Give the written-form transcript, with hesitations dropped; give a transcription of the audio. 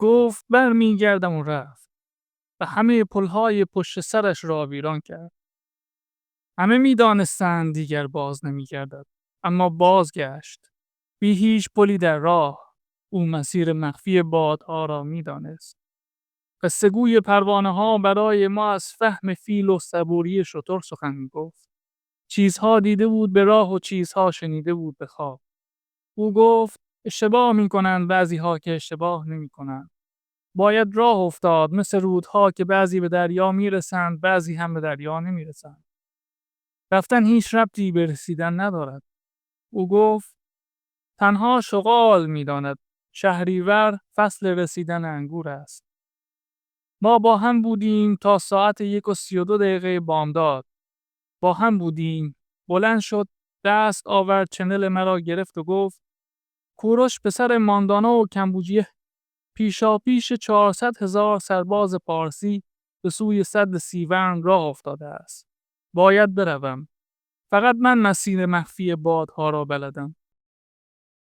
گفت برمیگردم و رفت و همه پلهای پشت سرش را ویران کرد. همه می‌دانستند دیگر باز نمی‌گردد، اما بازگشت. بی هیچ پلی در راه، او مسیر مخفی بادها را می‌دانست. قصه‌گوی پروانه‌ها برای ما از فهم فیل و صبوری شتر سخن می‌گفت. چیزها دیده بود به راه و چیزها شنیده بود به خواب. او گفت اشتباه می‌کنند بعضی‌ها که اشتباه نمی‌کنند. باید راه افتاد مثل رودها که بعضی به دریا می‌رسند، بعضی هم به دریا نمی‌رسند. رفتن هیچ ربطی به رسیدن ندارد. او گفت تنها شغال می‌داند شهریور فصل رسیدن انگور است. ما با هم بودیم تا ساعت 1:32 بامداد. با هم بودیم. بلند شد، دست آورد چنل مرا گرفت و گفت کوروش پسر ماندانا و کمبوجیه پیشاپیش 400,000 سرباز پارسی به سوی سد سیورن راه افتاده است. باید بروم. فقط من مسیر مخفی بادها را بلدم.